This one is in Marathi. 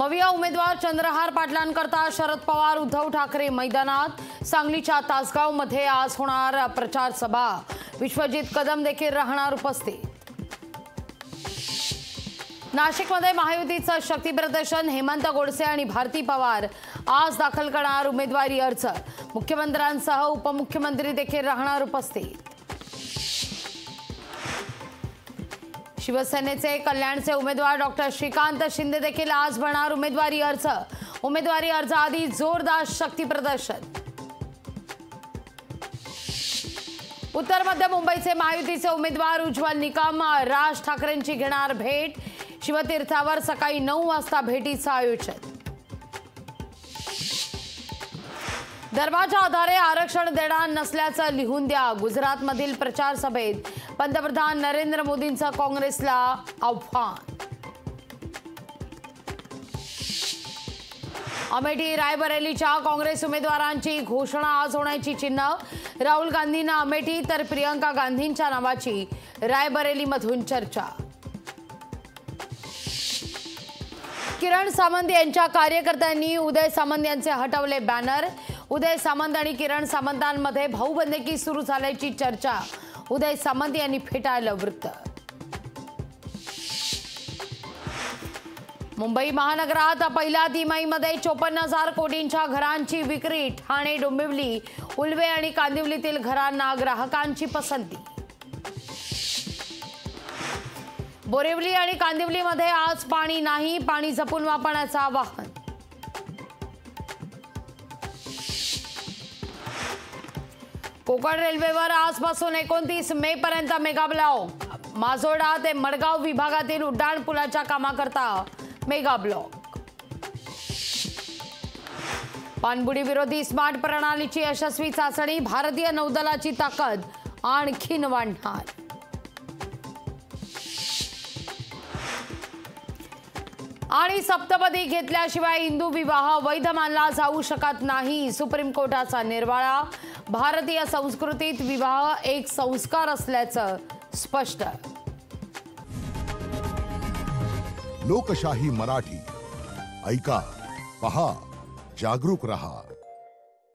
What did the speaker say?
मविया उमेदवार चंद्रहार पाटलांकरता शरद पवार उद्धव ठाकरे मैदानात। सांगलीच्या तासगावमध्ये आज होणार प्रचार सभा। विश्वजित कदम देखील राहणार उपस्थित। नाशिकमध्ये महायुतीचं शक्ती प्रदर्शन। हेमंत गोडसे आणि भारती पवार आज दाखल करणार उमेदवारी अर्ज। मुख्यमंत्र्यांसह उपमुख्यमंत्री देखील राहणार उपस्थित। शिवसेनेचे कल्याणचे उमेदवार डॉक्टर श्रीकांत शिंदे देखील आज भरणार उमेदवारी अर्ज। उमेदवारी अर्जाआधी जोरदार शक्ती प्रदर्शन। उत्तर मध्य मुंबईचे महायुतीचे उमेदवार उज्ज्वल निकम राज ठाकरेंची घेणार भेट। शिवतीर्थावर सकाळी 9 वाजता भेटीचं आयोजन। धर्माच्या आधारे आरक्षण देणार नसल्याचं लिहून द्या। गुजरातमधील प्रचार सभेत पंतप्रधान नरेंद्र मोदींचं काँग्रेसला आव्हान। अमेठी रायबरेलीच्या काँग्रेस उमेदवारांची घोषणा आज होण्याची चिन्ह। राहुल गांधींना अमेठी तर प्रियंका गांधींच्या नावाची रायबरेलीमधून चर्चा। किरण सामंत यांच्या कार्यकर्त्यांनी उदय सामंत यांचे हटवले बॅनर। उदय सामंत आणि किरण सामंतांमध्ये भाऊबंदकी सुरू झाल्याची चर्चा। उदय सामंत यांनी फेटाळलं वृत्त। मुंबई महानगरात पहिल्या तिमाहीमध्ये 54,000 कोटींच्या घरांची विक्री। ठाणे, डोंबिवली, उल्वे आणि कांदिवलीतील घरांना ग्राहकांची पसंती। बोरिवली आणि कांदिवलीमध्ये आज पाणी नाही। पाणी जपून वापरण्याचं आवाहन। कोकण रेल्वेवर आजपासून 29 मे पर्यंत मेगा ब्लॉक। माजोर्डा ते मडगाव विभागातील उड्डाणपुलाच्या कामाकरता मेगा ब्लॉक। पाणबुडी विरोधी स्मार्ट प्रणालीची यशस्वी चाचणी। भारतीय नौदलाची ताकद आणखीन वाढणार। आणि सप्तपदी घेतल्याशिवाय हिंदू विवाह वैध मानला जाऊ शकत नाही। सुप्रीम कोर्टाचा निर्वाळा। भारतीय संस्कृतीत विवाह एक संस्कार असल्याचं स्पष्ट। लोकशाही मराठी ऐका, पहा, जागरूक रहा।